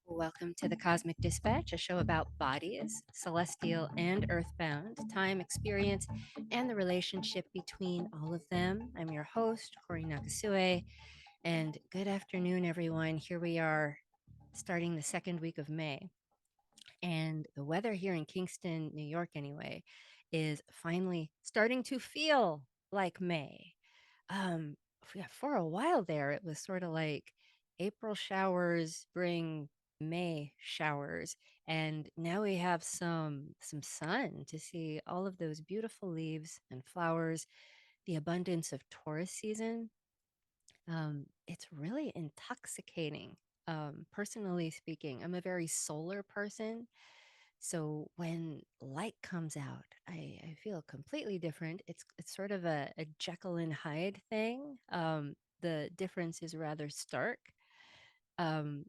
Welcome to the Cosmic Dispatch, a show about bodies, celestial and earthbound, time, experience, and the relationship between all of them. I'm your host, Cory Nakasue, and good afternoon, everyone. Here we are starting the second week of May, and the weather here in Kingston, New York, anyway, is finally starting to feel like May. Um, yeah, for a while there, it was sort of like April showers bring May showers, and now we have some sun to see all of those beautiful leaves and flowers, the abundance of Taurus season. It's really intoxicating. Personally speaking, I'm a very solar person, so when light comes out, I feel completely different. It's sort of a Jekyll and Hyde thing. The difference is rather stark. Um,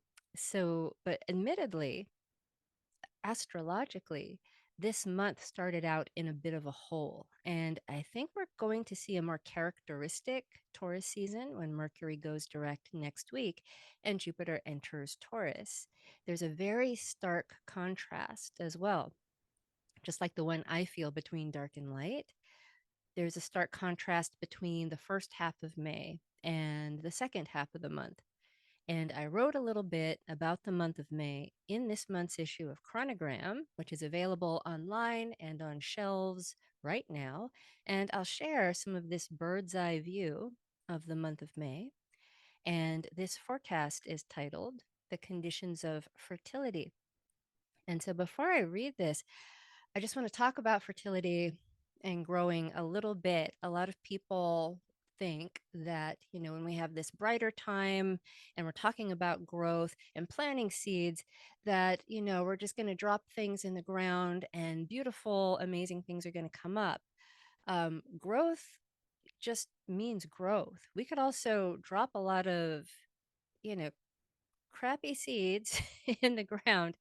but admittedly, astrologically, this month started out in a bit of a hole. And I think we're going to see a more characteristic Taurus season when Mercury goes direct next week and Jupiter enters Taurus. There's a very stark contrast as well, just like the one I feel between dark and light. There's a stark contrast between the first half of May and the second half of the month. And I wrote a little bit about the month of May in this month's issue of Chronogram, which is available online and on shelves right now. And I'll share some of this bird's eye view of the month of May. And this forecast is titled The Conditions of Fertility. And so before I read this, I just want to talk about fertility and growing a little bit. A lot of people think that, when we have this brighter time and we're talking about growth and planting seeds, that, we're just going to drop things in the ground and beautiful, amazing things are going to come up. Growth just means growth. We could also drop a lot of, you know, crappy seeds in the ground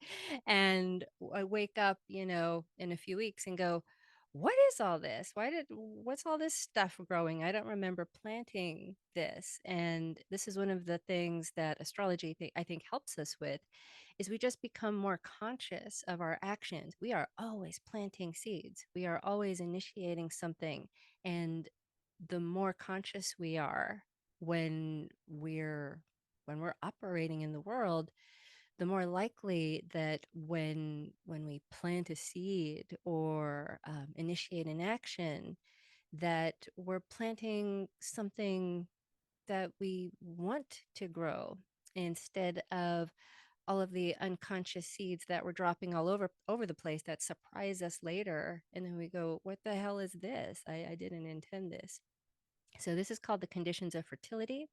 and I wake up, in a few weeks and go, what is all this? What's all this stuff growing? I don't remember planting this. And this is one of the things that astrology, I think, helps us with is we just become more conscious of our actions. We are always planting seeds. We are always initiating something. And the more conscious we are when we're when we're operating in the world, the more likely that when we plant a seed or initiate an action, that we're planting something that we want to grow instead of all of the unconscious seeds that we're dropping all over the place that surprise us later, and then we go, what the hell is this? I didn't intend this. So this is called the conditions of fertility.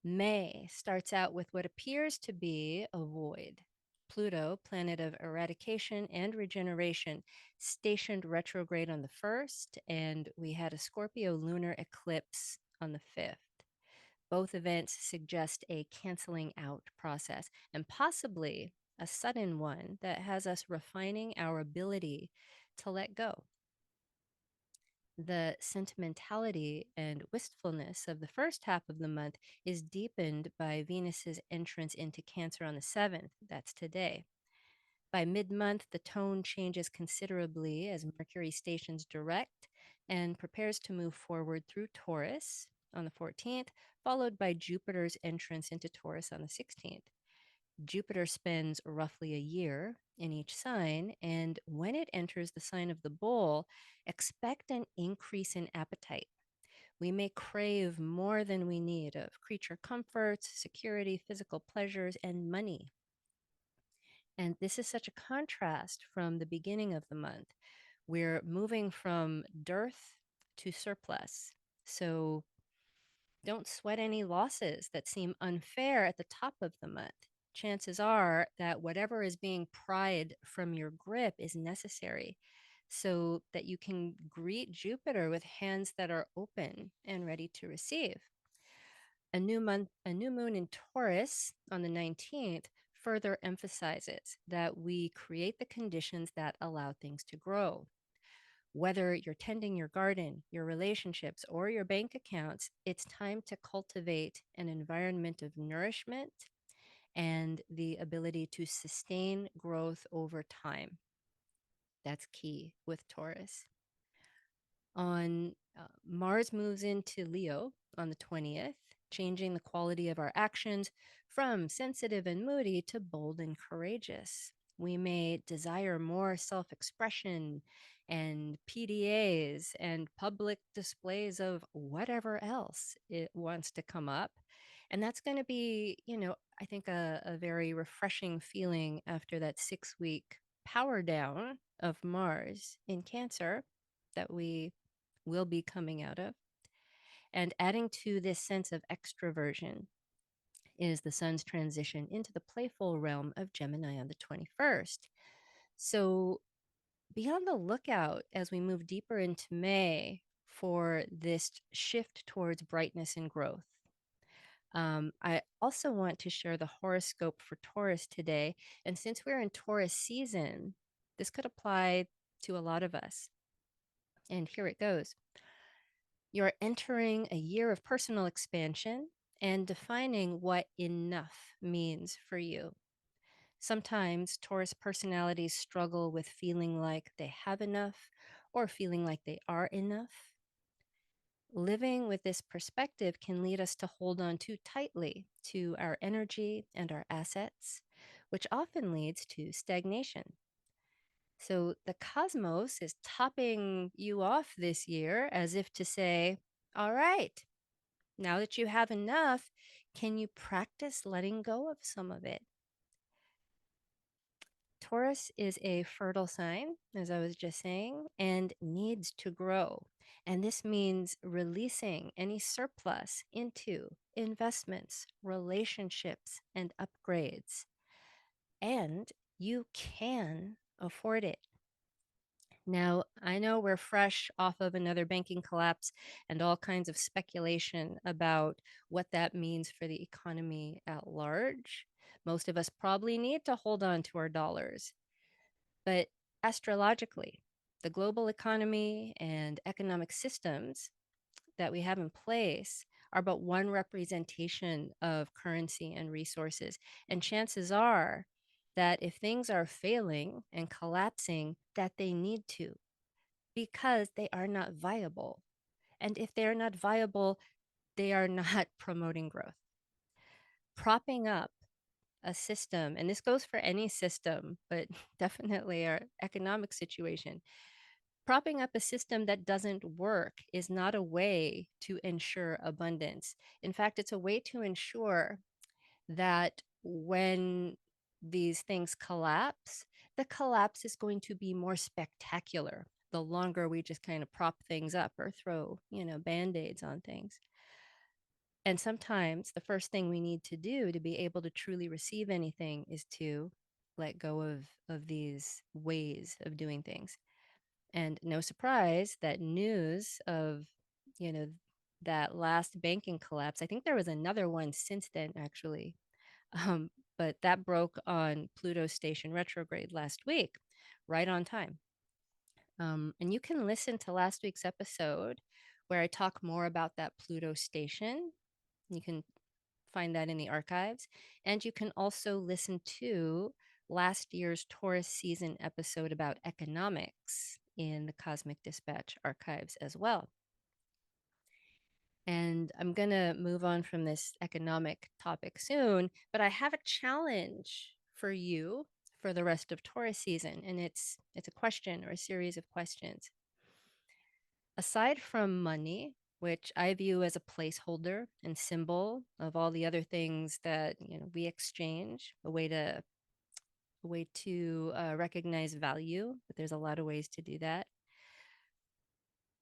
May starts out with what appears to be a void. Pluto, planet of eradication and regeneration, stationed retrograde on the 1st, and we had a Scorpio lunar eclipse on the 5th. Both events suggest a canceling out process and possibly a sudden one that has us refining our ability to let go. The sentimentality and wistfulness of the first half of the month is deepened by Venus's entrance into Cancer on the 7th. That's today. By mid month, the tone changes considerably as Mercury stations direct and prepares to move forward through Taurus on the 14th, followed by Jupiter's entrance into Taurus on the 16th. Jupiter spends roughly a year in each sign, and when it enters the sign of the bull, expect an increase in appetite. We may crave more than we need of creature comforts, security, physical pleasures, and money. And this is such a contrast from the beginning of the month. We're moving from dearth to surplus. So don't sweat any losses that seem unfair at the top of the month. Chances are that whatever is being pried from your grip is necessary so that you can greet Jupiter with hands that are open and ready to receive. A new moon in Taurus on the 19th further emphasizes that we create the conditions that allow things to grow. Whether you're tending your garden, your relationships, or your bank accounts, it's time to cultivate an environment of nourishment and the ability to sustain growth over time. That's key with Taurus. On Mars moves into Leo on the 20th, changing the quality of our actions from sensitive and moody to bold and courageous. We may desire more self expression and PDAs and public displays of whatever else it wants to come up. And that's going to be, I think a very refreshing feeling after that 6 week power down of Mars in Cancer that we will be coming out of. And adding to this sense of extroversion is the sun's transition into the playful realm of Gemini on the 21st. So be on the lookout as we move deeper into May for this shift towards brightness and growth. I also want to share the horoscope for Taurus today. And since we're in Taurus season, this could apply to a lot of us. And here it goes. You're entering a year of personal expansion and defining what enough means for you. Sometimes Taurus personalities struggle with feeling like they have enough or feeling like they are enough. Living with this perspective can lead us to hold on too tightly to our energy and our assets, which often leads to stagnation. So the cosmos is topping you off this year as if to say, all right, now that you have enough, can you practice letting go of some of it? Taurus is a fertile sign, as I was just saying, and needs to grow. And this means releasing any surplus into investments, relationships, and upgrades. And you can afford it. Now, I know we're fresh off of another banking collapse and all kinds of speculation about what that means for the economy at large. Most of us probably need to hold on to our dollars. But astrologically, the global economy and economic systems that we have in place are but one representation of currency and resources. And chances are that if things are failing and collapsing, that they need to because they are not viable. And if they are not viable, they are not promoting growth. Propping up a system, and this goes for any system, but definitely our economic situation, propping up a system that doesn't work is not a way to ensure abundance. In fact, it's a way to ensure that when these things collapse, the collapse is going to be more spectacular the longer we just kind of prop things up or throw, band-aids on things. And sometimes the first thing we need to do to be able to truly receive anything is to let go of these ways of doing things. And no surprise that news of, you know, that last banking collapse, I think there was another one since then, actually. Um, but that broke on Pluto's station retrograde last week, right on time. And you can listen to last week's episode where I talk more about that Pluto station. You can find that in the archives. And you can also listen to last year's Taurus season episode about economics in the Cosmic Dispatch archives as well. And I'm going to move on from this economic topic soon, but I have a challenge for you for the rest of Taurus season, and it's a question or a series of questions. Aside from money, which I view as a placeholder and symbol of all the other things that we exchange, a way to recognize value, but there's a lot of ways to do that.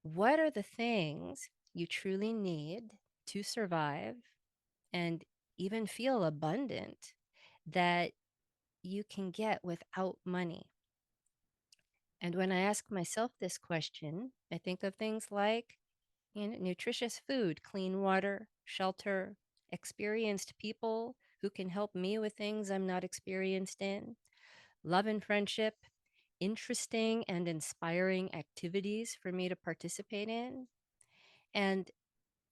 What are the things you truly need to survive and even feel abundant that you can get without money? And when I ask myself this question, I think of things like nutritious food, clean water, shelter, experienced people who can help me with things I'm not experienced in, love and friendship, interesting and inspiring activities for me to participate in. And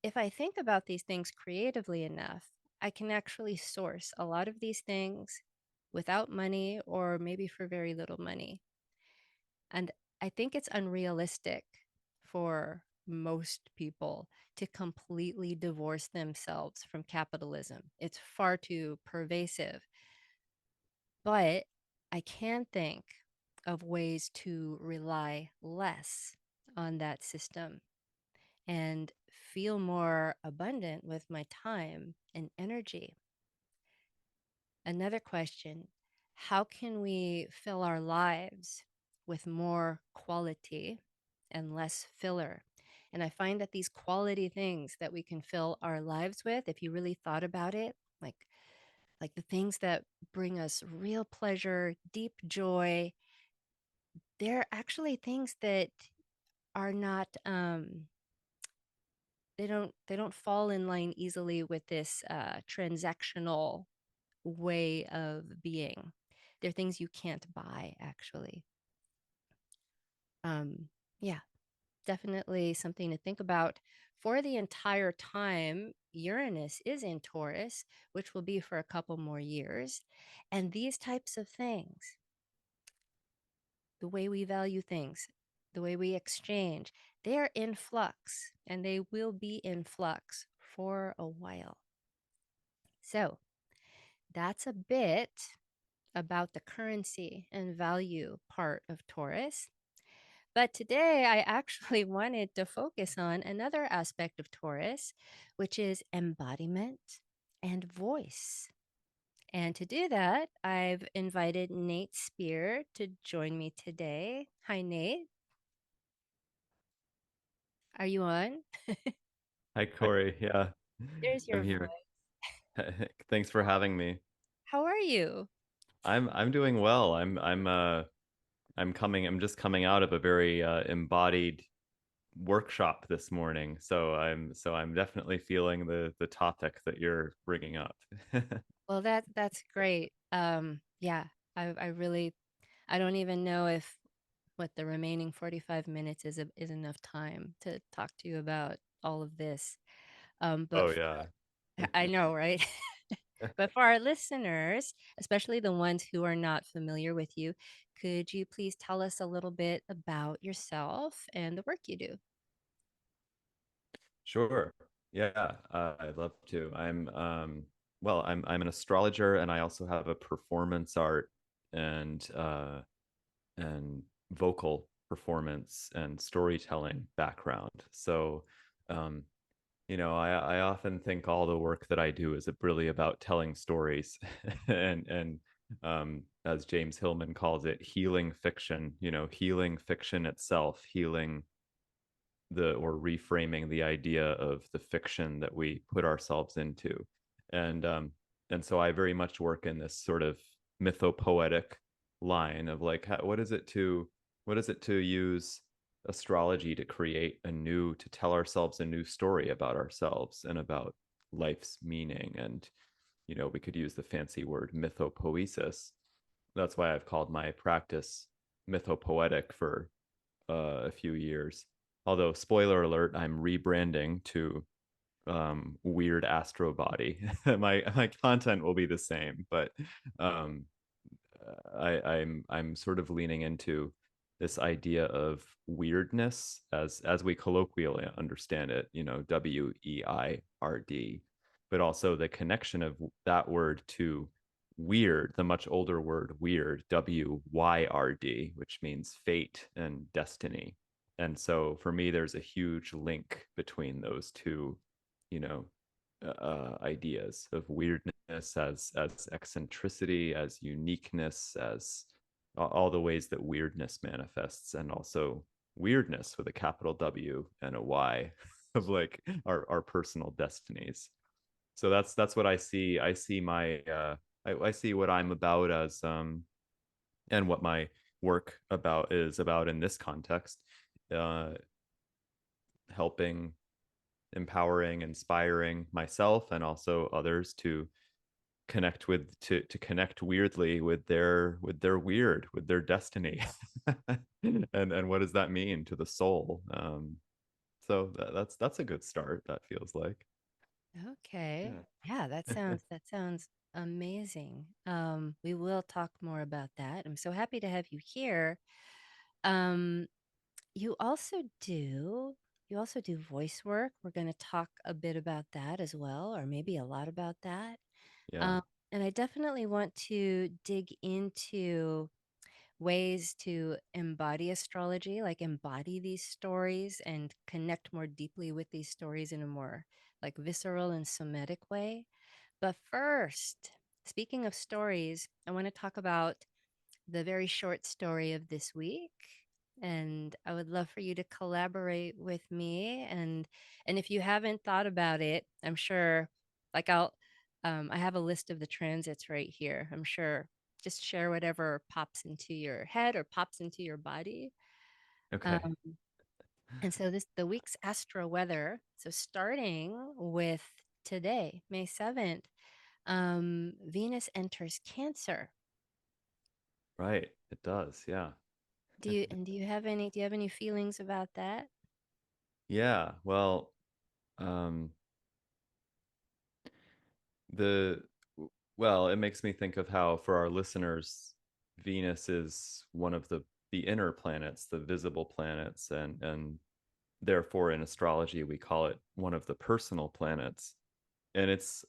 if I think about these things creatively enough, I can actually source a lot of these things without money or maybe for very little money. And I think it's unrealistic for most people to completely divorce themselves from capitalism. It's far too pervasive. But I can think of ways to rely less on that system and feel more abundant with my time and energy. Another question: how can we fill our lives with more quality and less filler? And I find that these quality things that we can fill our lives with, if you really thought about it, like the things that bring us real pleasure, deep joy, they're actually things that are not they don't fall in line easily with this transactional way of being. They're things you can't buy, actually. Um, yeah, definitely something to think about. For the entire time Uranus is in Taurus, which will be for a couple more years. And these types of things, the way we value things, the way we exchange, they are in flux and they will be in flux for a while. So that's a bit about the currency and value part of Taurus. But today I actually wanted to focus on another aspect of Taurus, which is embodiment and voice. And to do that, I've invited Nate Speare to join me today. Hi, Nate. Are you on? Hi, Corey. Yeah, There's I'm your here. voice. Thanks for having me. How are you? I'm doing well. I'm just coming out of a very embodied workshop this morning. So I'm definitely feeling the topic that you're bringing up. Well, that's great. Yeah, I really I don't even know if what the remaining 45 minutes is enough time to talk to you about all of this. But Oh yeah. I know, right? But for our listeners, especially the ones who are not familiar with you, could you please tell us a little bit about yourself and the work you do? Sure. Yeah, I'd love to. I'm an astrologer and I also have a performance art and and vocal performance and storytelling background. So, um, I often think all the work that I do is really about telling stories, and as James Hillman calls it, healing fiction. Healing fiction itself, healing or reframing the idea of the fiction that we put ourselves into, and so I very much work in this sort of mythopoetic line of like what is it to use astrology to create to tell ourselves a new story about ourselves and about life's meaning. And we could use the fancy word mythopoesis. That's why I've called my practice mythopoetic for a few years. Although, spoiler alert, I'm rebranding to weird astro body. My content will be the same, but um, I'm sort of leaning into this idea of weirdness as we colloquially understand it, WEIRD, but also the connection of that word to weird, the much older word weird, WYRD, which means fate and destiny. And so for me, there's a huge link between those two, you know, ideas of weirdness as eccentricity, as uniqueness, as all the ways that weirdness manifests, and also weirdness with a capital W and a Y of like our personal destinies. So that's what I see. I see I see what I'm about as and what my work is about in this context, uh helping, empowering, inspiring myself and also others to connect weirdly with their destiny. And what does that mean to the soul? So that's a good start, that feels like. Okay. Yeah. Yeah, that sounds amazing. We will talk more about that. I'm so happy to have you here. Um, you also do you also do voice work. We're going to talk a bit about that as well, or maybe a lot about that. Yeah. Um, and I definitely want to dig into ways to embody astrology, like embody these stories and connect more deeply with these stories in a more like visceral and somatic way. But first, speaking of stories, I want to talk about the very short story of this week. And I would love for you to collaborate with me. And if you haven't thought about it, I'm sure like I have a list of the transits right here. I'm sure just share whatever pops into your head or pops into your body. Okay. Um, and so this the week's astro weather. So starting with today, May 7th, Venus enters Cancer. Right. It does. Yeah. Do you have any feelings about that? Yeah. Well, um, the well, it makes me think of how for our listeners, Venus is one of the inner planets, the visible planets, and therefore in astrology we call it one of the personal planets. And it's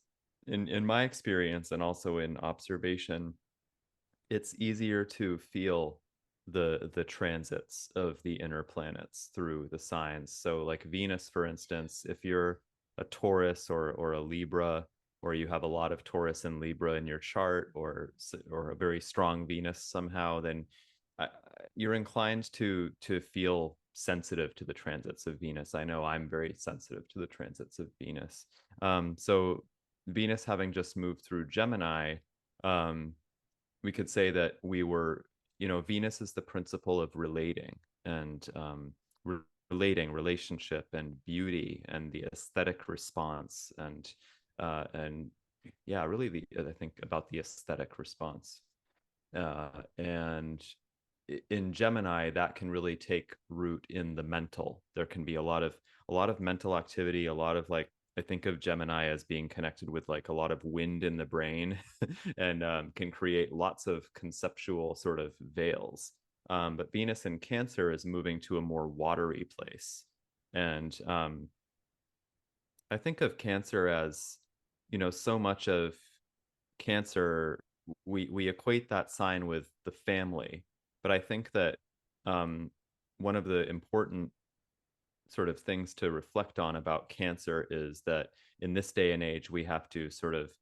in my experience and also in observation, it's easier to feel the transits of the inner planets through the signs. So like Venus, for instance, if you're a Taurus or a Libra, or you have a lot of Taurus and Libra in your chart, or a very strong Venus somehow, then I, you're inclined to feel sensitive to the transits of Venus. I know I'm very sensitive to the transits of Venus. So Venus having just moved through Gemini, um, we could say that we were, Venus is the principle of relating and relating, relationship, and beauty, and the aesthetic response, and yeah, really, I think about the aesthetic response, and in Gemini, that can really take root in the mental. There can be a lot of mental activity, a lot of like, I think of Gemini as being connected with like a lot of wind in the brain, and can create lots of conceptual sort of veils. But Venus in Cancer is moving to a more watery place, and I think of Cancer as, so much of Cancer, we equate that sign with the family, but I think that um, one of the important sort of things to reflect on about Cancer is that in this day and age, we have to sort of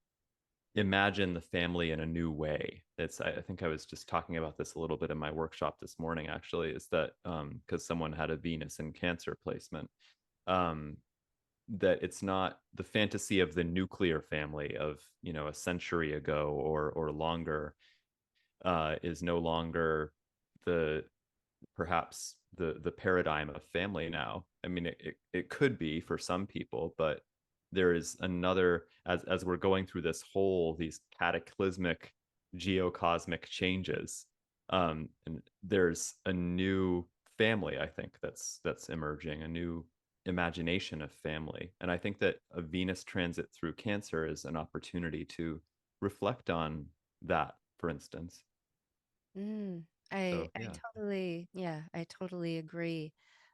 imagine the family in a new way. I think I was just talking about this a little bit in my workshop this morning, actually, is that because someone had a Venus in Cancer placement, um, that it's not the fantasy of the nuclear family of, a century ago or longer, is no longer the perhaps the paradigm of family now. I mean, it could be for some people, but there is another, as we're going through these cataclysmic geocosmic changes, and there's a new family, I think, that's emerging, a new imagination of family. And I think that a Venus transit through Cancer is an opportunity to reflect on that, for instance. Mm, I So I yeah. totally yeah, I totally agree.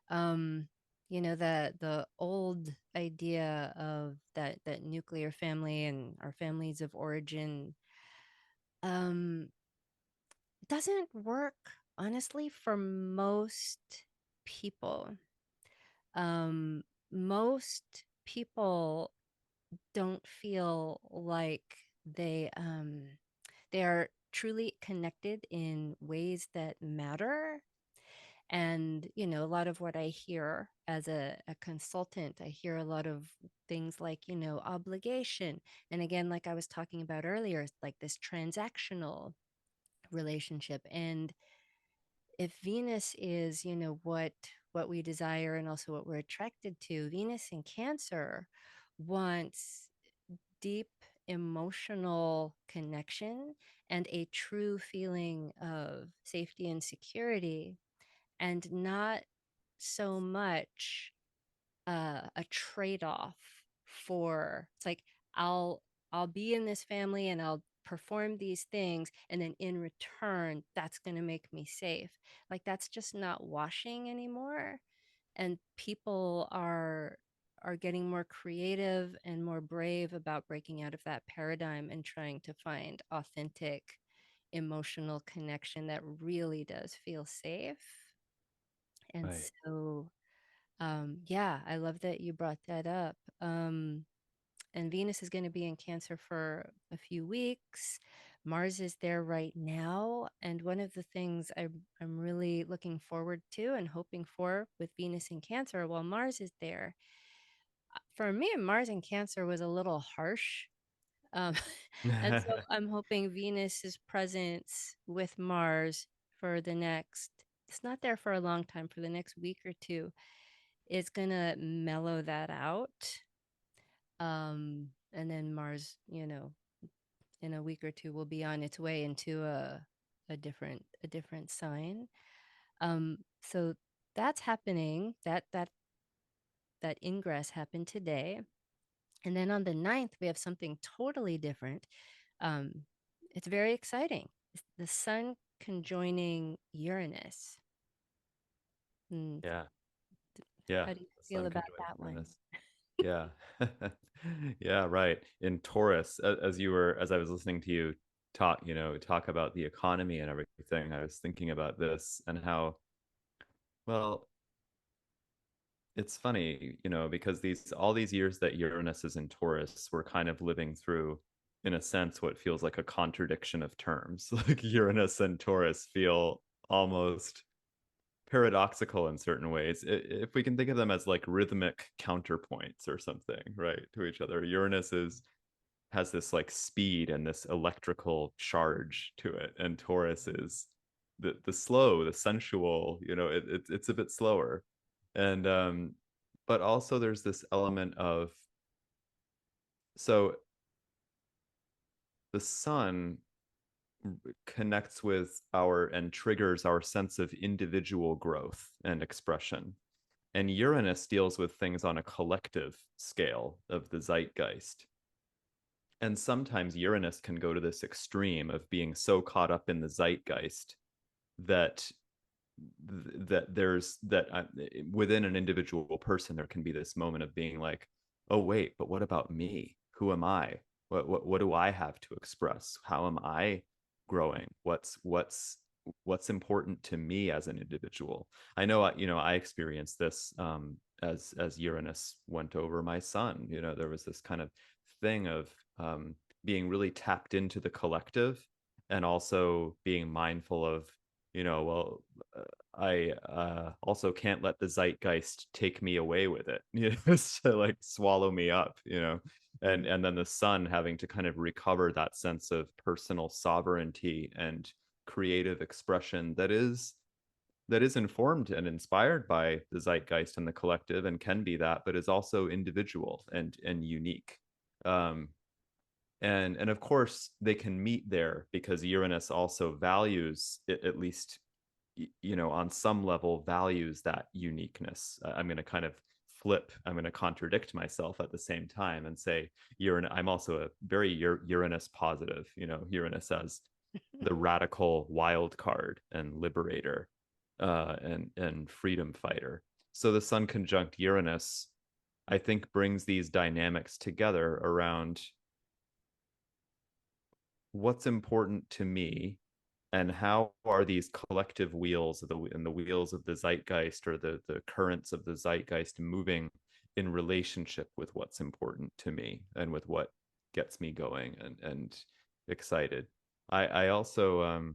Um, the old idea of that nuclear family and our families of origin um doesn't work honestly for most people. Um, most people don't feel like they um they are truly connected in ways that matter. And a lot of what I hear as a consultant, I hear a lot of things like obligation, and again, like I was talking about earlier, like this transactional relationship. And if Venus is what we desire and also what we're attracted to, Venus in Cancer wants deep emotional connection and a true feeling of safety and security, and not so much a trade off for. It's like I'll I'll be in this family and I'll perform these things, and then in return that's going to make me safe. Like that's just not washing anymore, and people are getting more creative and more brave about breaking out of that paradigm and trying to find authentic emotional connection that really does feel safe. And Right. so yeah, I love that you brought that up. And Venus is going to be in Cancer for a few weeks. Mars is there right now. And one of the things I'm really looking forward to and hoping for with Venus in Cancer while Mars is there, for me, Mars in Cancer was a little harsh. Um, and so I'm hoping Venus's presence with Mars for the next, it's not there for a long time, for the next week or two, is going to mellow that out. And then Mars, in a week or two will be on its way into a different sign. So that's happening. That ingress happened today. And then on the 9th, we have something totally different. Um, it's very exciting. It's the sun conjoining Uranus. Hmm, Yeah. Yeah. how do you The feel sun about conjoined that one? Uranus. Yeah. Yeah, right. In Taurus, as I was listening to you talk about the economy and everything, I was thinking about this and how, well, it's funny, because all these years that Uranus is in Taurus, we're kind of living through, in a sense, what feels like a contradiction of terms. Like Uranus and Taurus feel almost paradoxical in certain ways. If we can think of them as like rhythmic counterpoints or something, right, to each other. Uranus has this like speed and this electrical charge to it, and Taurus is the slow, the sensual. It's a bit slower, and but also there's this element of, so the sun connects with our and triggers our sense of individual growth and expression. And Uranus deals with things on a collective scale of the zeitgeist. And sometimes Uranus can go to this extreme of being so caught up in the zeitgeist that within an individual person there can be this moment of being like, oh wait, but what about me? Who am I? What do I have to express? How am I growing? What's important to me as an individual? I know I experienced this, as Uranus went over my sun. There was this kind of thing of, being really tapped into the collective, and also being mindful of, well, I also can't let the zeitgeist take me away with it, to like swallow me up, and then the sun having to kind of recover that sense of personal sovereignty and creative expression that is informed and inspired by the zeitgeist and the collective, and can be that, but is also individual and unique. And of course they can meet there because Uranus also values, at least, on some level, values that uniqueness. I'm going to kind of I'm going to contradict myself at the same time and say I'm also a very Uranus positive. Uranus as the radical wild card and liberator, and freedom fighter. So the sun conjunct Uranus, I think, brings these dynamics together around what's important to me, and how are these collective wheels and the wheels of the zeitgeist, or the currents of the zeitgeist, moving in relationship with what's important to me and with what gets me going and excited. I also,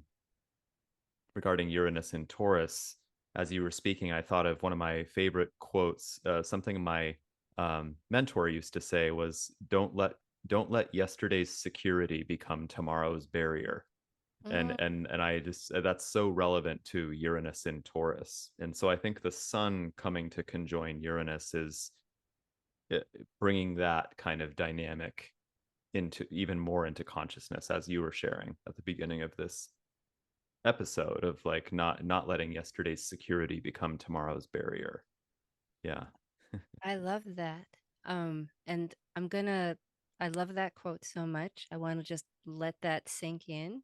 regarding Uranus in Taurus, as you were speaking, I thought of one of my favorite quotes. Something my mentor used to say was, "Don't let yesterday's security become tomorrow's barrier." and Mm, and and I just, that's so relevant to Uranus in Taurus. And so I think the sun coming to conjoin Uranus is, bringing that kind of dynamic into even more into consciousness, as you were sharing at the beginning of this episode, of like not letting yesterday's security become tomorrow's barrier. Yeah. I love that. And I love that quote so much. I want to just let that sink in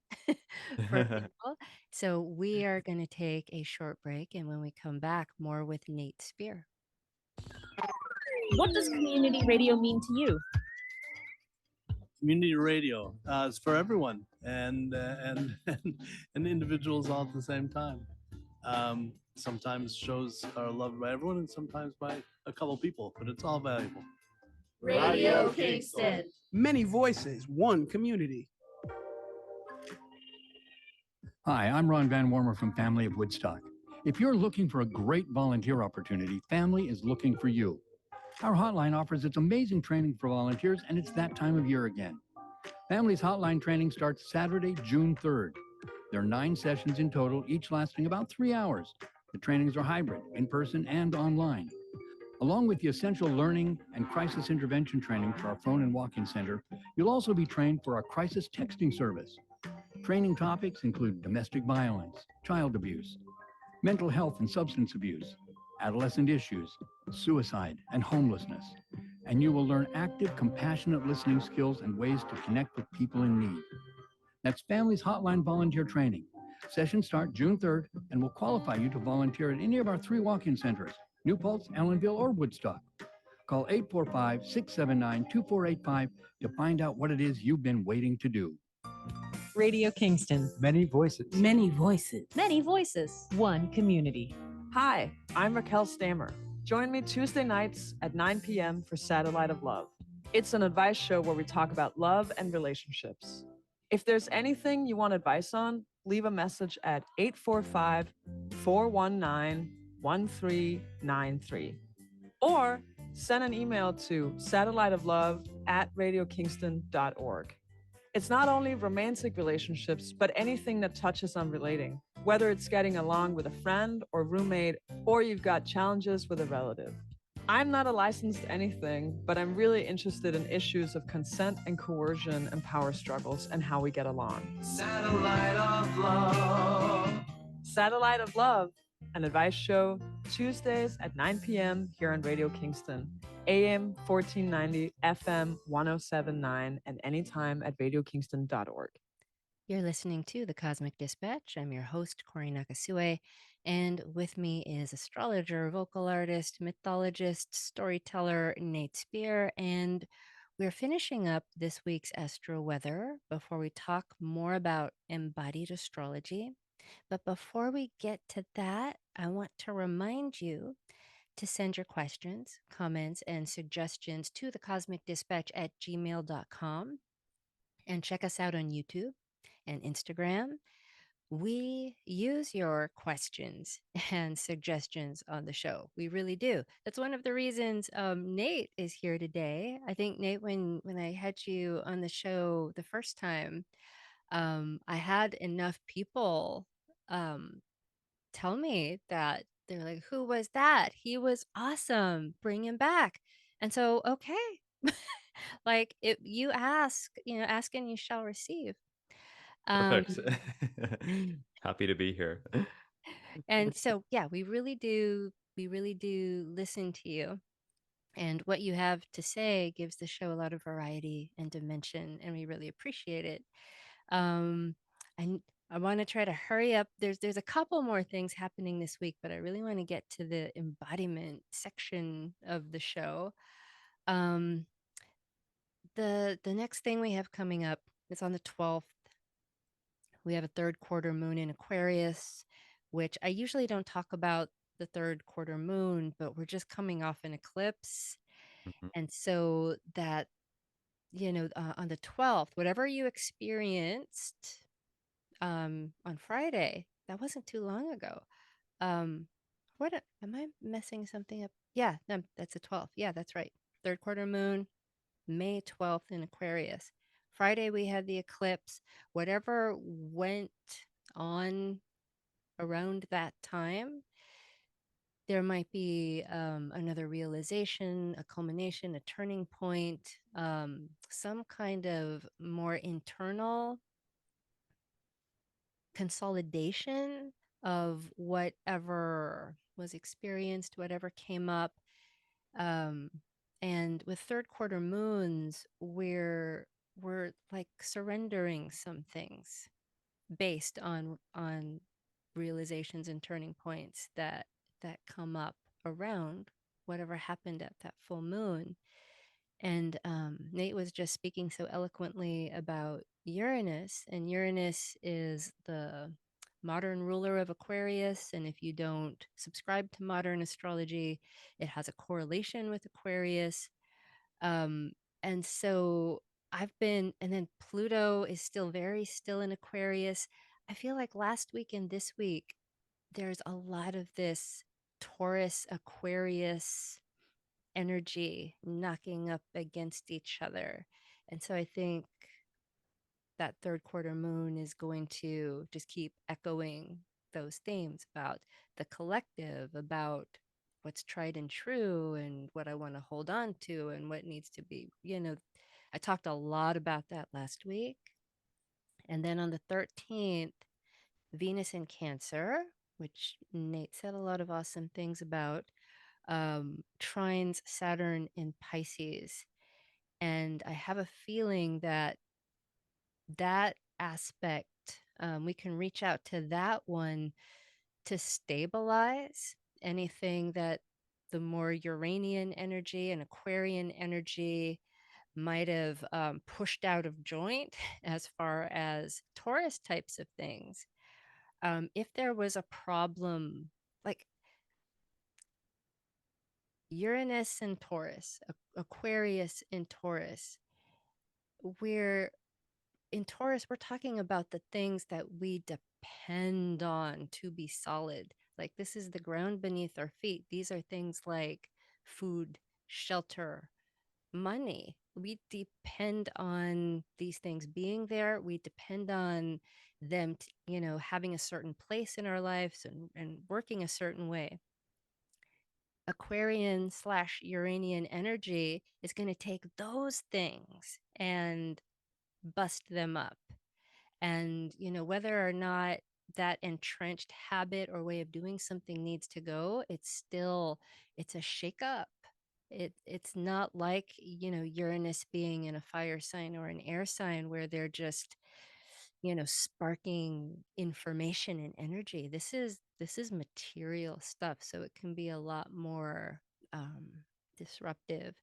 for people. So we are going to take a short break. And when we come back, more with Nate Speare. What does community radio mean to you? Community radio is for everyone and individuals all at the same time. Sometimes shows are loved by everyone and sometimes by a couple people, but it's all valuable. Radio Kingston. Many voices, one community. Hi, I'm Ron Van Wormer from Family of Woodstock. If you're looking for a great volunteer opportunity, Family is looking for you. Our hotline offers its amazing training for volunteers, and it's that time of year again. Family's hotline training starts Saturday, June 3rd. There are 9 sessions in total, each lasting about 3 hours. The trainings are hybrid, in person and online. Along with the essential learning and crisis intervention training for our phone and walk-in center, you'll also be trained for our crisis texting service. Training topics include domestic violence, child abuse, mental health and substance abuse, adolescent issues, suicide, and homelessness. And you will learn active, compassionate listening skills and ways to connect with people in need. That's Family's Hotline Volunteer Training. Sessions start June 3rd and will qualify you to volunteer at any of our 3 walk-in centers, New Paltz, Ellenville, or Woodstock. Call 845-679-2485 to find out what it is you've been waiting to do. Radio Kingston. Many voices. Many voices. Many voices. One community. Hi, I'm Raquel Stammer. Join me Tuesday nights at 9 p.m. for Satellite of Love. It's an advice show where we talk about love and relationships. If there's anything you want advice on, leave a message at 845-419-1393. Or send an email to satelliteoflove@radiokingston.org. It's not only romantic relationships, but anything that touches on relating, whether it's getting along with a friend or roommate, or you've got challenges with a relative. I'm not a licensed anything, but I'm really interested in issues of consent and coercion and power struggles and how we get along. Satellite of Love. Satellite of Love, an advice show, Tuesdays at 9 p.m. here on Radio Kingston, AM 1490, FM 1079, and anytime at radiokingston.org. You're listening to The Cosmic Dispatch. I'm your host, Cory Nakasue, and with me is astrologer, vocal artist, mythologist, storyteller, Nate Speare, and we're finishing up this week's astro-weather before we talk more about embodied astrology. But before we get to that, I want to remind you to send your questions, comments, and suggestions to thecosmicdispatch@gmail.com, and check us out on YouTube and Instagram. We use your questions and suggestions on the show. We really do. That's one of the reasons Nate is here today. I think, Nate, when I had you on the show the first time, I had enough people tell me that they're like, who was that? He was awesome. Bring him back. And so, okay. Like if you ask, ask and you shall receive. Perfect. Happy to be here. And so, yeah, we really do listen to you. And what you have to say gives the show a lot of variety and dimension, and we really appreciate it. And I want to try to hurry up. There's a couple more things happening this week, but I really want to get to the embodiment section of the show. The next thing we have coming up is on the 12th. We have a third quarter moon in Aquarius, which I usually don't talk about the third quarter moon, but we're just coming off an eclipse. Mhm. And so that, on the 12th, whatever you experienced on Friday, that wasn't too long ago. Am I messing something up? Yeah, no, that's the 12th. Yeah, that's right. Third quarter moon, May 12th in Aquarius. Friday, we had the eclipse. Whatever went on around that time, there might be another realization, a culmination, a turning point, some kind of more internal consolidation of whatever was experienced, whatever came up. And with third quarter moons, we're like surrendering some things based on realizations and turning points that come up around whatever happened at that full moon. And Nate was just speaking so eloquently about Uranus, and Uranus is the modern ruler of Aquarius. And if you don't subscribe to modern astrology, it has a correlation with Aquarius. Um, and so and then Pluto is still very still in Aquarius. I feel like last week and this week, there's a lot of this Taurus Aquarius energy knocking up against each other. And so I think that third quarter moon is going to just keep echoing those themes about the collective, about what's tried and true, and what I want to hold on to, and what needs to be, I talked a lot about that last week. And then on the 13th, Venus in Cancer, which Nate said a lot of awesome things about, trines Saturn in Pisces. And I have a feeling that that aspect, we can reach out to that one to stabilize anything that the more Uranian energy and Aquarian energy might have pushed out of joint as far as Taurus types of things. If there was a problem, like Uranus and Taurus, Aquarius and Taurus, we're in Taurus, we're talking about the things that we depend on to be solid. Like this is the ground beneath our feet. These are things like food, shelter, money. We depend on these things being there. We depend on them, having a certain place in our lives and working a certain way. Aquarian / Uranian energy is going to take those things and bust them up. And, whether or not that entrenched habit or way of doing something needs to go, it's a shake up. It's not like, Uranus being in a fire sign or an air sign where they're just, sparking information and energy. This is material stuff. So it can be a lot more disruptive.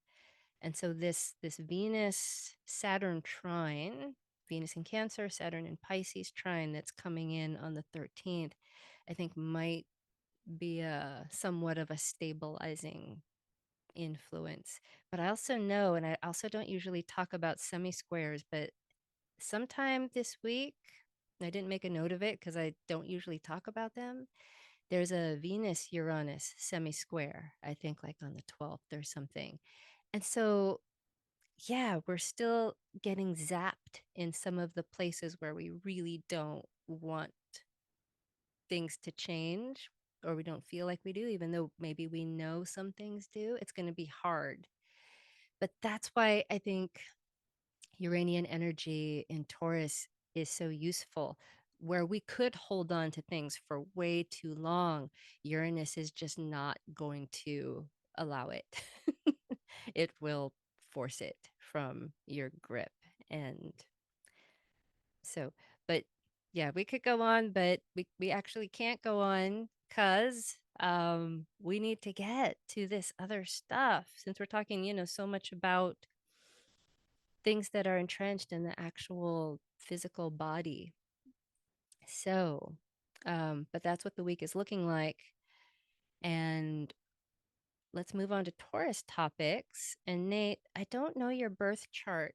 And so this Venus Saturn trine, Venus in Cancer, Saturn in Pisces trine that's coming in on the 13th, I think might be a somewhat of a stabilizing influence. But I also know, and I also don't usually talk about semi-squares, but sometime this week, I didn't make a note of it because I don't usually talk about them. There's a Venus Uranus semi-square, I think like on the 12th or something. And so yeah, we're still getting zapped in some of the places where we really don't want things to change, or we don't feel like we do, even though maybe we know some things do. It's going to be hard. But that's why I think Uranian energy in Taurus is so useful. Where we could hold on to things for way too long, Uranus is just not going to allow it. It will force it from your grip. And so, but yeah, we could go on, but we actually can't go on because we need to get to this other stuff since we're talking, so much about things that are entrenched in the actual physical body. So, but that's what the week is looking like. And let's move on to Taurus topics. And Nate, I don't know your birth chart,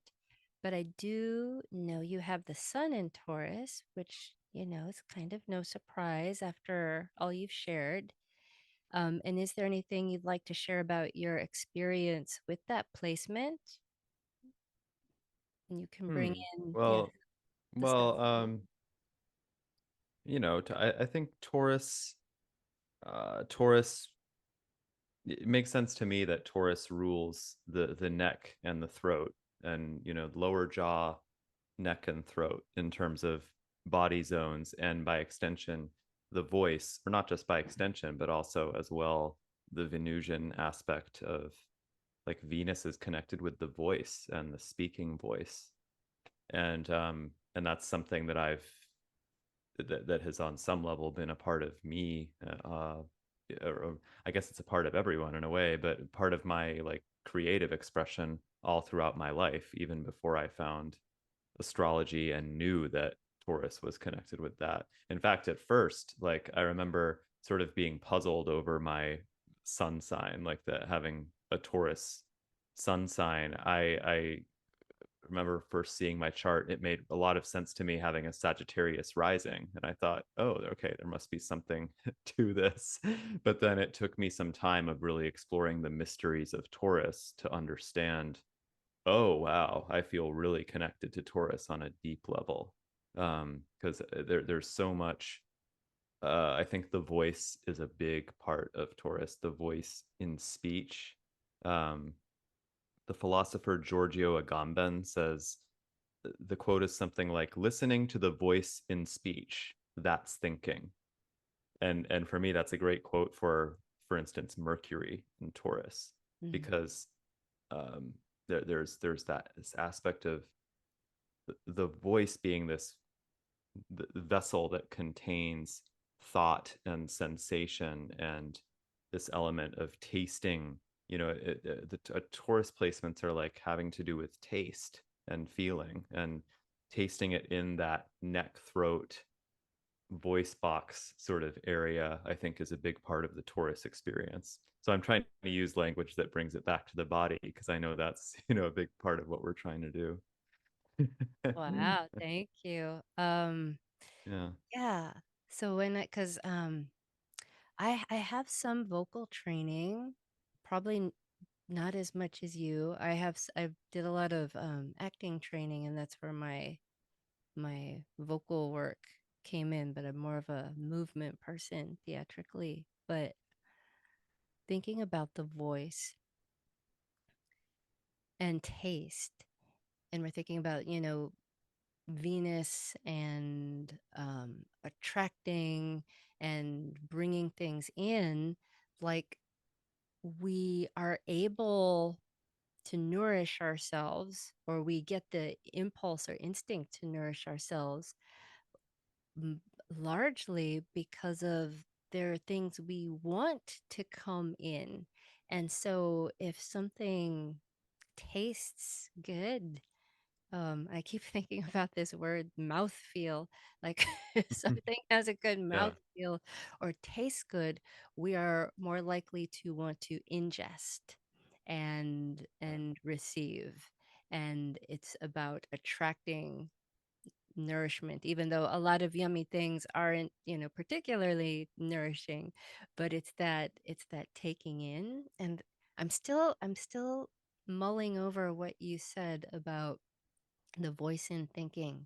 but I do know you have the sun in Taurus, which, is kind of no surprise after all you've shared. And is there anything you'd like to share about your experience with that placement? And you can bring in, well the stuff. I think Taurus, it makes sense to me that Taurus rules the neck and the throat, and lower jaw, neck and throat in terms of body zones, and by extension the voice, or not just by extension but also as well the Venusian aspect of like Venus is connected with the voice and the speaking voice, and that's something that that has on some level been a part of me, or I guess it's a part of everyone in a way, but part of my like creative expression all throughout my life, even before I found astrology and knew that Taurus was connected with that. In fact, at first, like I remember sort of being puzzled over my sun sign, like that having a Taurus sun sign. I remember first seeing my chart, it made a lot of sense to me having a Sagittarius rising. And I thought, oh, okay, there must be something to this. But then it took me some time of really exploring the mysteries of Taurus to understand, oh, wow, I feel really connected to Taurus on a deep level. Because there's so much. I think the voice is a big part of Taurus, the voice in speech. Um, the philosopher Giorgio Agamben says the quote is something like, listening to the voice in speech, that's thinking. And for me, that's a great quote for instance, Mercury in Taurus, because um, there's this aspect of the voice being this the vessel that contains thought and sensation, and this element of tasting. The Taurus placements are like having to do with taste and feeling, and tasting it in that neck, throat, voice box sort of area, I think is a big part of the Taurus experience. So I'm trying to use language that brings it back to the body, because I know that's, a big part of what we're trying to do. Wow, thank you. Yeah. Yeah. So when cuz I have some vocal training, probably not as much as you. I did a lot of acting training, and that's where my vocal work came in, but I'm more of a movement person theatrically. But thinking about the voice and taste, and we're thinking about, Venus and attracting and bringing things in, like we are able to nourish ourselves, or we get the impulse or instinct to nourish ourselves m- largely because of there are things we want to come in. And so if something tastes good, I keep thinking about this word mouth feel. Like if something has a good Yeah. mouth feel or tastes good, we are more likely to want to ingest and receive. And it's about attracting nourishment, even though a lot of yummy things aren't, particularly nourishing, but it's that taking in. And I'm still mulling over what you said about the voice in thinking.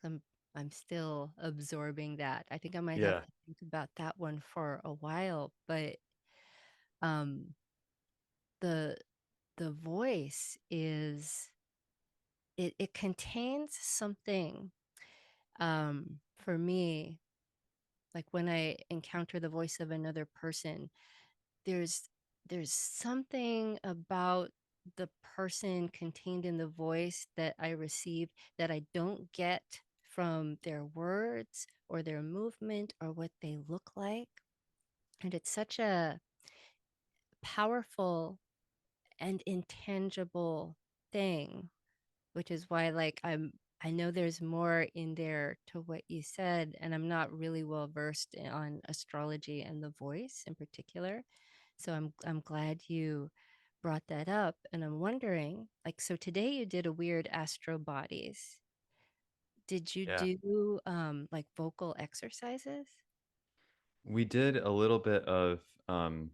I'm I'm still absorbing that. I think I might have Yeah. to think about that one for a while, but um the the voice is it contains something for me, like when I encounter the voice of another person, there's there's something about the person contained in the voice that I receive that I don't get from their words or their movement or what they look like. And it's such a powerful and intangible thing, which is why like I know there's more in there to what you said, and I'm not really well versed on astrology and the voice in particular. So I'm glad you brought that up, and I'm wondering, like, so today you did a weird astro bodies. Did you Yeah. do like vocal exercises? We did a little bit of um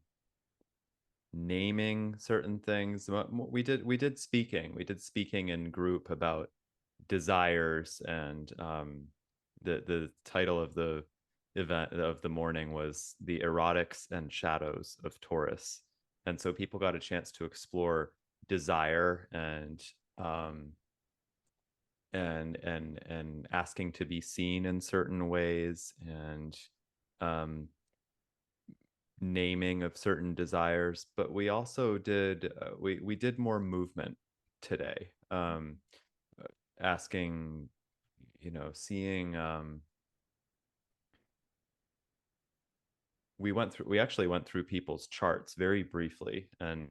naming certain things. We did speaking. We did speaking in group about desires, and the title of the event of the morning was the erotics and shadows of Taurus. And so people got a chance to explore desire, um and asking to be seen in certain ways, and um naming of certain desires, but we also did we did more movement today, asking, seeing, we actually went through people's charts very briefly, and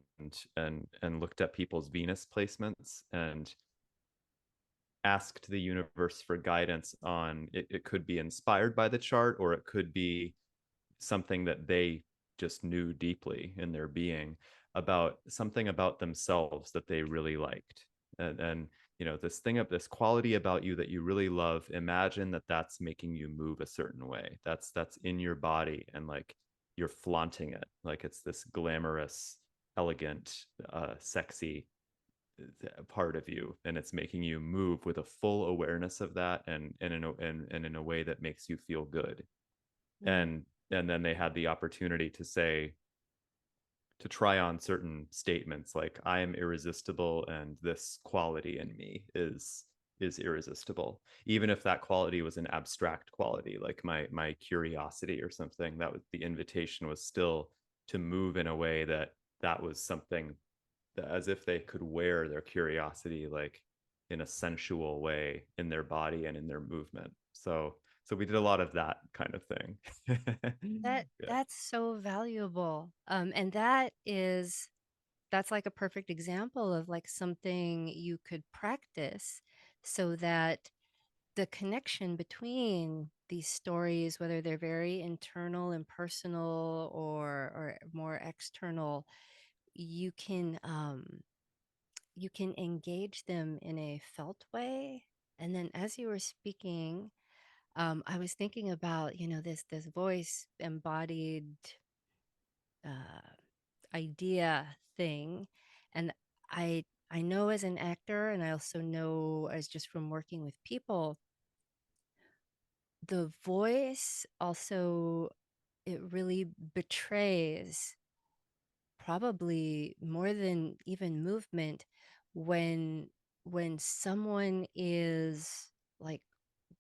looked at people's Venus placements and asked the universe for guidance on it. It could be inspired by the chart, or it could be something that they just knew deeply in their being about something about themselves that they really liked. And this quality about you that you really love, imagine that that's making you move a certain way. That's in your body, and like you're flaunting it, like it's this glamorous, elegant, sexy part of you, and it's making you move with a full awareness of that, and in a way that makes you feel good. And then they had the opportunity to try on certain statements like, I am irresistible, and this quality in me is irresistible, even if that quality was an abstract quality like my curiosity or something. That was the invitation, was still to move in a way that was something that, as if they could wear their curiosity like in a sensual way in their body and in their movement. So we did a lot of that kind of thing. That Yeah. that's so valuable. And that's like a perfect example of like something you could practice so that the connection between these stories, whether they're very internal and personal or more external, you can you can engage them in a felt way. And then as you were speaking, I was thinking about, this voice embodied uh, idea thing. And I know as an actor, and I also know as just from working with people, the voice also, it really betrays, probably more than even movement, when someone is like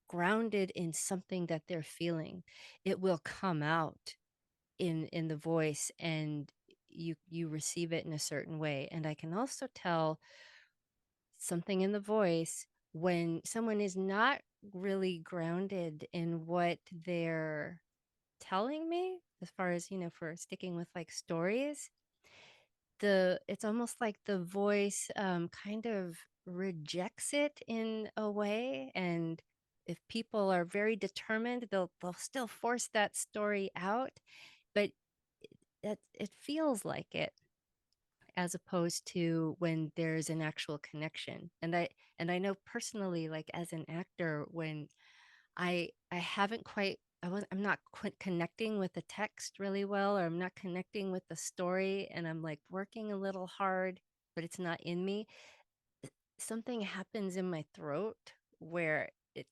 grounded in something that they're feeling. It will come out in the voice, and you receive it in a certain way. And I can also tell something in the voice when someone is not really grounded in what they're telling me, as far as, for sticking with like stories. It's almost like the voice kind of rejects it in a way. And if people are very determined, they'll still force that story out, but it feels like it, as opposed to when there's an actual connection. And I know personally, like as an actor, when I haven't quite, I'm not quite connecting with the text really well, or I'm not connecting with the story, and I'm like working a little hard, but it's not in me. Something happens in my throat where it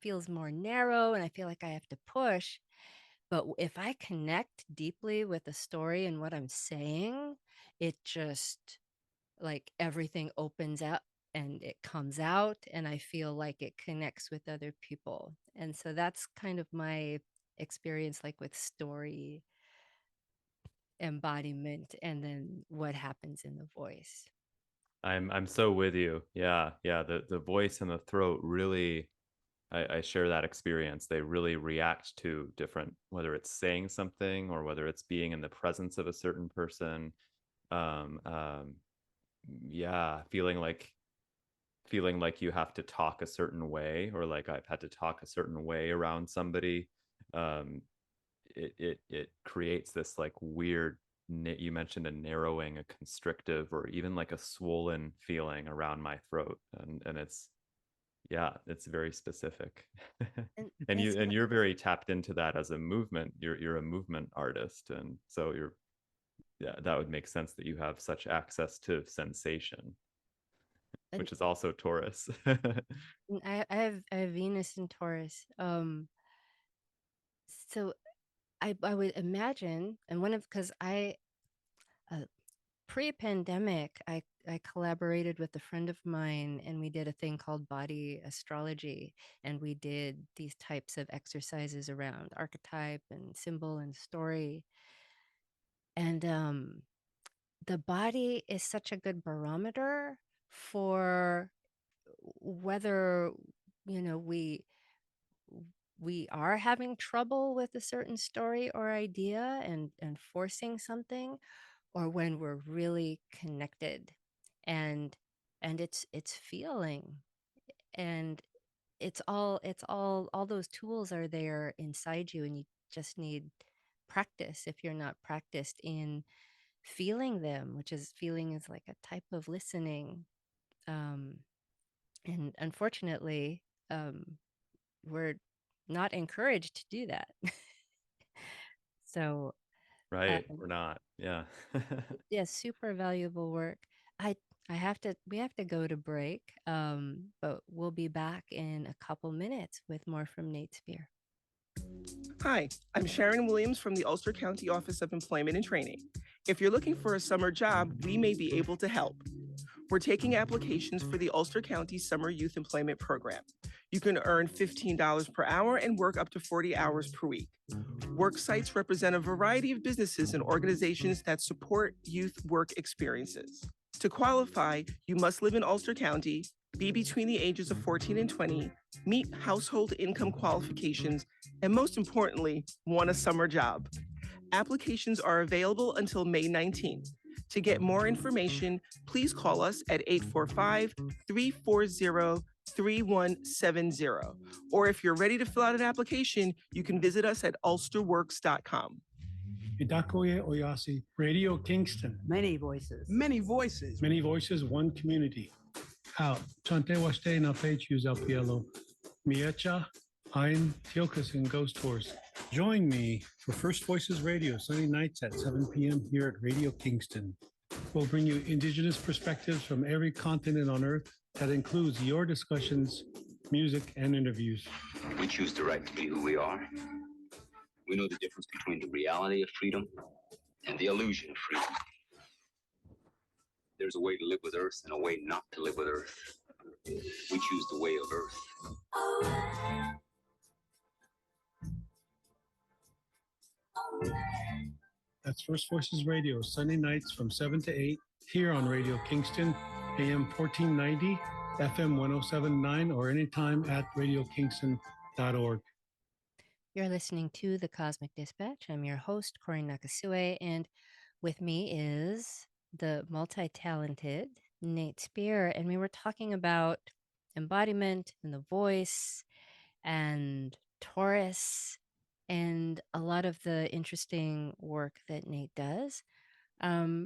feels more narrow, and I feel like I have to push. But if I connect deeply with the story and what I'm saying, it just, like, everything opens up and it comes out, and I feel like it connects with other people. And so that's kind of my experience, like with story embodiment and then what happens in the voice. I'm so with you. Yeah, yeah. The voice and the throat really, I share that experience. They really react to different, whether it's saying something or whether it's being in the presence of a certain person. Um, um, yeah, feeling like you have to talk a certain way, or like I've had to talk a certain way around somebody. Um, it creates this like weird, you mentioned a narrowing, a constrictive, or even like a swollen feeling around my throat, and it's, yeah, it's very specific. and it's you're very tapped into that as a movement. You're a movement artist, and so yeah, that would make sense that you have such access to sensation, and which is also Taurus. I have Venus in Taurus. So I would imagine, and one of because I uh, pre-pandemic, I collaborated with a friend of mine, and we did a thing called body astrology, and we did these types of exercises around archetype and symbol and story. And the body is such a good barometer for whether, you know, we are having trouble with a certain story or idea and forcing something, or when we're really connected and it's feeling, and all those tools are there inside you, and you just need practice if you're not practiced in feeling them, which is feeling is like a type of listening. um and unfortunately, um we're not encouraged to do that. So Right. We're not. Yeah. yeah, super valuable work. I we have to go to break, but we'll be back in a couple minutes with more from Nate Speare. Hi, I'm Sharon Williams from the Ulster County Office of Employment and Training. If you're looking for a summer job, we may be able to help. We're taking applications for the Ulster County Summer Youth Employment Program. You can earn $15 per hour and work up to 40 hours per week. Work sites represent a variety of businesses and organizations that support youth work experiences. To qualify, you must live in Ulster County, be between the ages of 14 and 20, meet household income qualifications, and most importantly, want a summer job. Applications are available until May 19th. To get more information, please call us at 845-340-3170. Or if you're ready to fill out an application, you can visit us at ulsterworks.com. Idakoye Oyasi, Radio Kingston. Many voices. Many voices. Many voices, one community. Out. Chante Waste na Pechus al Pielo. Miecha, Ein Tiokas and Ghost Tours. Join me for First Voices Radio, Sunday nights at 7 p.m. here at Radio Kingston. We'll bring you indigenous perspectives from every continent on Earth. That includes your discussions, music, and interviews. We choose the right to be who we are. We know the difference between the reality of freedom and the illusion of freedom. There's a way to live with Earth and a way not to live with Earth. We choose the way of Earth. That's First Voices Radio, Sunday nights from 7 to 8, here on Radio Kingston, AM 1490, FM 1079, or anytime at radiokingston.org. You're listening to The Cosmic Dispatch. I'm your host, Cory Nakasue, and with me is the multi-talented Nate Speare, and we were talking about embodiment and the voice and Taurus and a lot of the interesting work that Nate does. I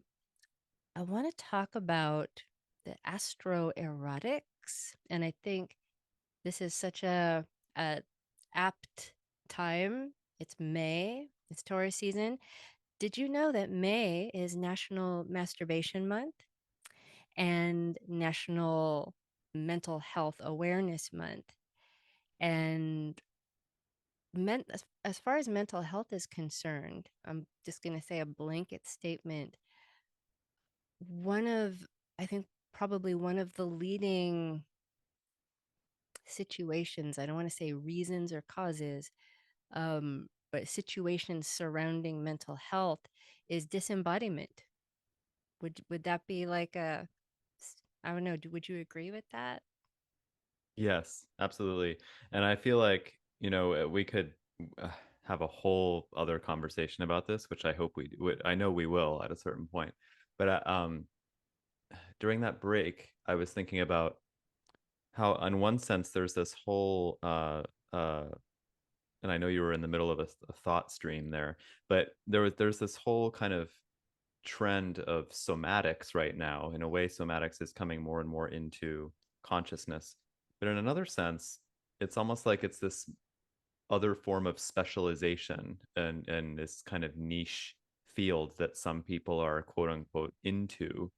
want to talk about the Astro-Erotics, and I think this is such a apt time. It's May, it's Taurus season. Did you know that May is National Masturbation Month and National Mental Health Awareness Month? And as far as mental health is concerned, I'm just going to say a blanket statement. I think probably one of the leading situations, I don't want to say reasons or causes, but situations surrounding mental health is disembodiment. Would that be like I don't know, would you agree with that? Yes, absolutely. And I feel like, we could have a whole other conversation about this, which I hope I know we will at a certain point. But during that break, I was thinking about how, in one sense, there's this whole and I know you were in the middle of a thought stream there, but there's this whole kind of trend of somatics right now. In a way, somatics is coming more and more into consciousness. But in another sense, it's almost like it's this other form of specialization and this kind of niche field that some people are quote unquote into,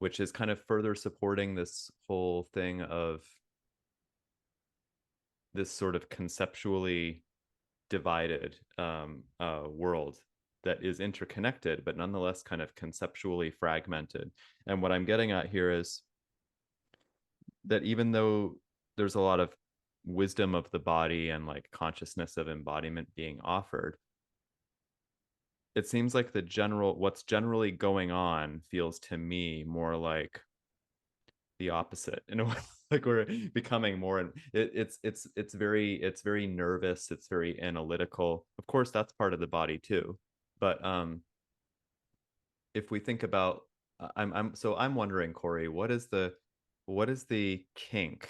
which is kind of further supporting this whole thing of this sort of conceptually divided world that is interconnected, but nonetheless kind of conceptually fragmented. And what I'm getting at here is that even though there's a lot of wisdom of the body and like consciousness of embodiment being offered, it seems like what's generally going on feels to me more like the opposite in a way. Like we're becoming more, and it's very nervous, it's very analytical. Of course that's part of the body too, but if we think about I'm wondering, Cory, what is the kink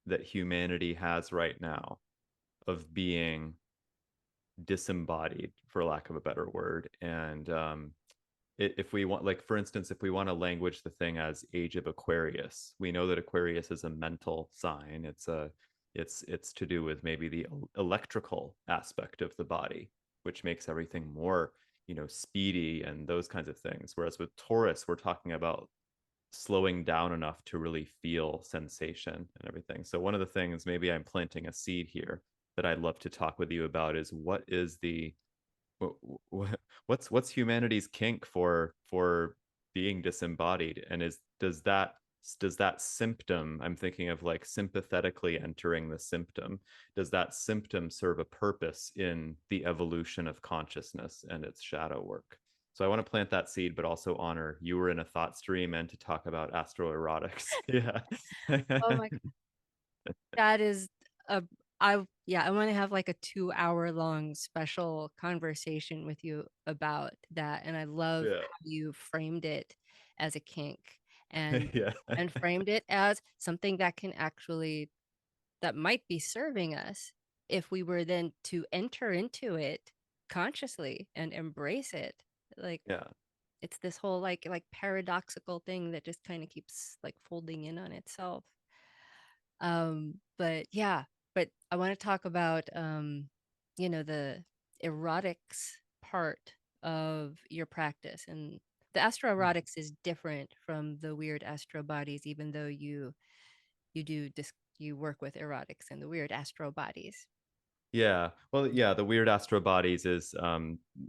that humanity has right now of being disembodied, for lack of a better word? And if we want, like, for instance, if we want to language the thing as age of Aquarius, we know that Aquarius is a mental sign. It's to do with maybe the electrical aspect of the body, which makes everything more, speedy and those kinds of things. Whereas with Taurus, we're talking about slowing down enough to really feel sensation and everything. So one of the things, maybe I'm planting a seed here, that I'd love to talk with you about is what's humanity's kink for being disembodied, and does that symptom, I'm thinking of like sympathetically entering the symptom, does that symptom serve a purpose in the evolution of consciousness and its shadow work? So I want to plant that seed, but also honor you were in a thought stream and to talk about astro-erotics. Yeah. Oh my, that is a I want to have like a 2 hour long special conversation with you about that. And I love Yeah. how you framed it as a kink and Yeah. framed it as something that can actually that might be serving us if we were then to enter into it consciously and embrace it. Like Yeah. it's this whole like paradoxical thing that just kind of keeps like folding in on itself. But yeah, but I want to talk about the erotics part of your practice. And the astro-erotics is different from the weird astro bodies, even though you work with erotics and the weird astro bodies. Yeah. Well, yeah, the weird astro bodies is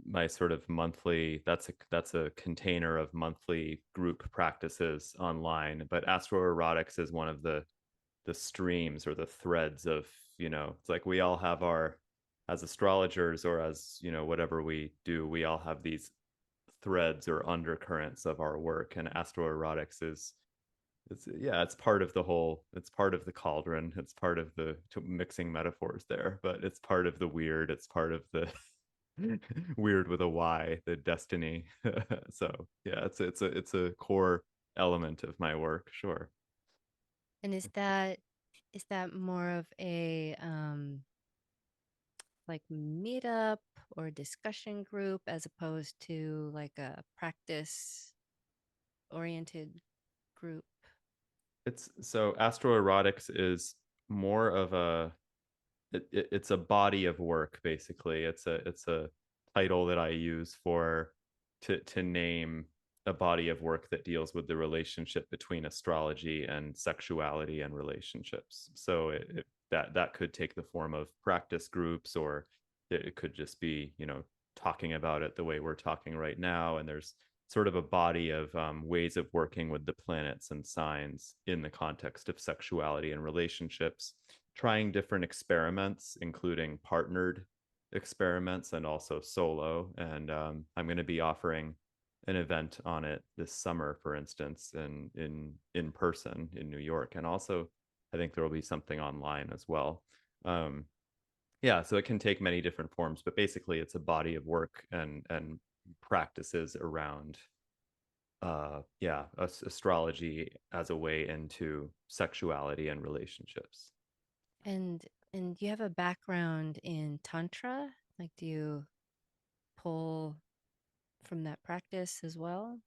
my sort of monthly, that's a container of monthly group practices online, but astro-erotics is one of the streams or the threads of, it's like we all have our, as astrologers or as, whatever we do, we all have these threads or undercurrents of our work, and astro-erotics is, it's part of the whole, it's part of the cauldron, it's part of the mixing metaphors there, but it's part of the weird, it's part of the weird with a Y, the destiny. So yeah, it's a core element of my work, sure. And is that more of a like meetup or discussion group as opposed to like a practice oriented group? It's so astro-erotics is more of it's a body of work, basically. It's a title that I use for to name a body of work that deals with the relationship between astrology and sexuality and relationships. So that could take the form of practice groups, or it could just be, talking about it the way we're talking right now. And there's sort of a body of ways of working with the planets and signs in the context of sexuality and relationships, trying different experiments, including partnered experiments and also solo. And I'm going to be offering an event on it this summer, for instance, in person in New York, and also I think there will be something online as well. Yeah, so it can take many different forms, but basically it's a body of work and practices around astrology as a way into sexuality and relationships. And do you have a background in tantra? Like, do you pull from that practice as well?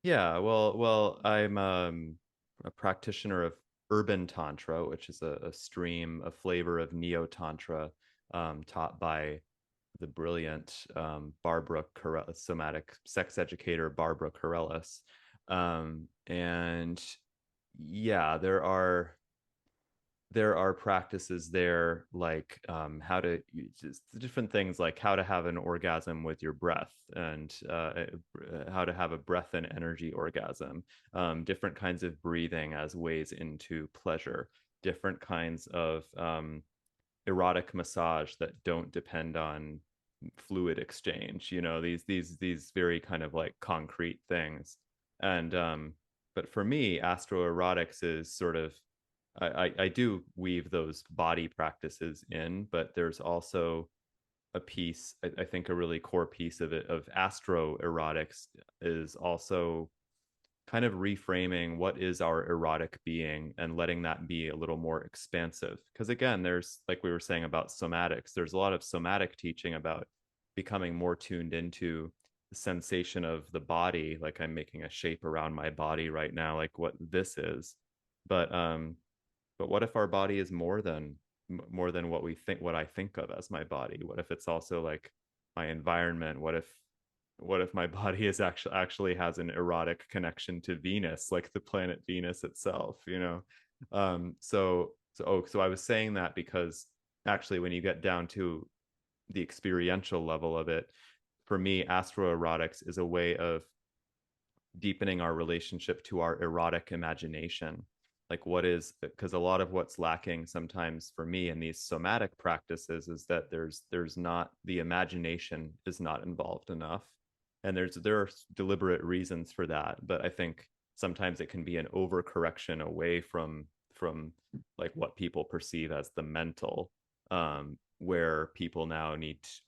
Yeah, well, I'm a practitioner of Urban Tantra, which is a stream, a flavor of Neo Tantra, taught by the brilliant Barbara somatic sex educator Barbara Carellis. And yeah, there are practices there, like how to just different things, like how to have an orgasm with your breath, and how to have a breath and energy orgasm, different kinds of breathing as ways into pleasure, different kinds of erotic massage that don't depend on fluid exchange, these very kind of like concrete things. And but for me, astro-erotics is sort of, I do weave those body practices in, but there's also a piece, I think a really core piece of it, of astro-erotics, is also kind of reframing what is our erotic being and letting that be a little more expansive. Because again, there's, like we were saying about somatics, there's a lot of somatic teaching about becoming more tuned into the sensation of the body. Like I'm making a shape around my body right now, like what this is. But what if our body is more than what I think of as my body? What if it's also like my environment? What if my body is actually has an erotic connection to Venus, like the planet Venus itself, so I was saying that because actually when you get down to the experiential level of it, for me, astro-erotics is a way of deepening our relationship to our erotic imagination. Like what is, because a lot of what's lacking sometimes for me in these somatic practices is that there's not, the imagination is not involved enough. And there are deliberate reasons for that, but I think sometimes it can be an overcorrection away from like what people perceive as the mental, where people now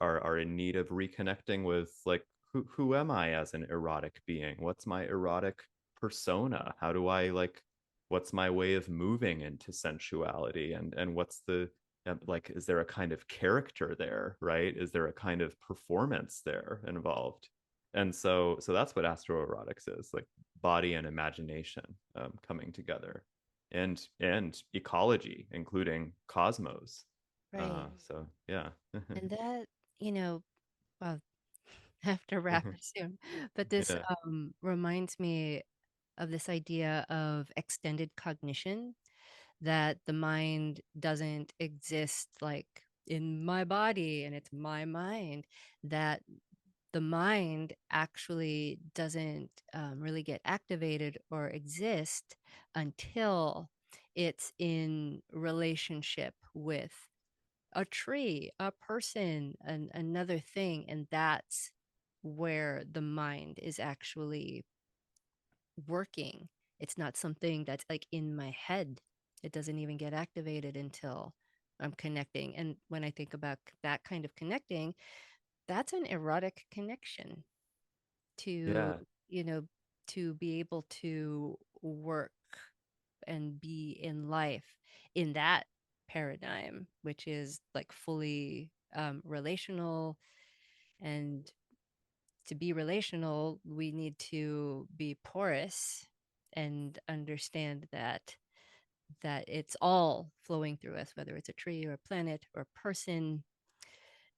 are in need of reconnecting with like, who am I as an erotic being? What's my erotic persona? How do I like, what's my way of moving into sensuality? And what's the, like, is there a kind of character there, right? Is there a kind of performance there involved? And so that's what astro-erotics is, like body and imagination coming together, and ecology, including cosmos. Right. So yeah. And that, well, I have to wrap it soon, but this Yeah. reminds me of this idea of extended cognition, that the mind doesn't exist like in my body and it's my mind, that the mind actually doesn't really get activated or exist until it's in relationship with a tree, a person, another thing. And that's where the mind is actually working. It's not something that's like in my head. It doesn't even get activated until I'm connecting. And when I think about that kind of connecting, that's an erotic connection to, Yeah. you know, to be able to work and be in life in that paradigm, which is like fully relational. And to be relational, we need to be porous and understand that it's all flowing through us, whether it's a tree or a planet or a person.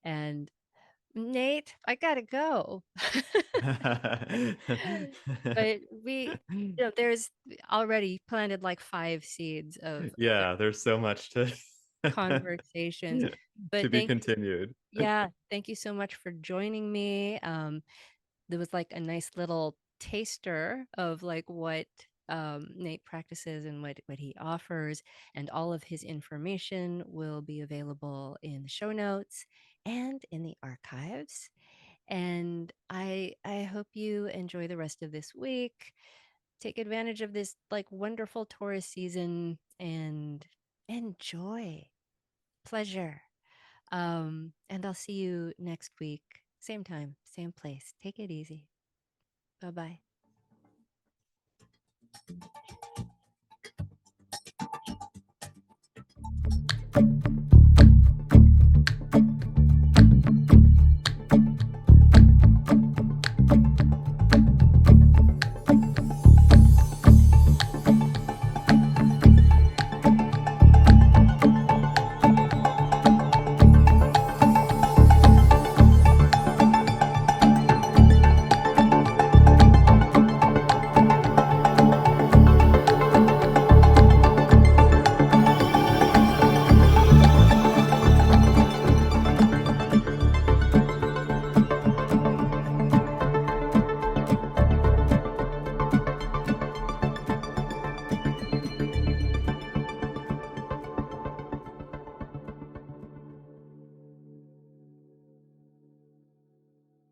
And Nate, I gotta go. But there's already planted like 5 seeds of Yeah, there's so much to conversations. But to be continued. thank you so much for joining me. There was like a nice little taster of like what Nate practices and what he offers, and all of his information will be available in the show notes and in the archives. And I hope you enjoy the rest of this week. Take advantage of this like wonderful Taurus season and enjoy. Pleasure. And I'll see you next week. Same time, same place. Take it easy. Bye-bye.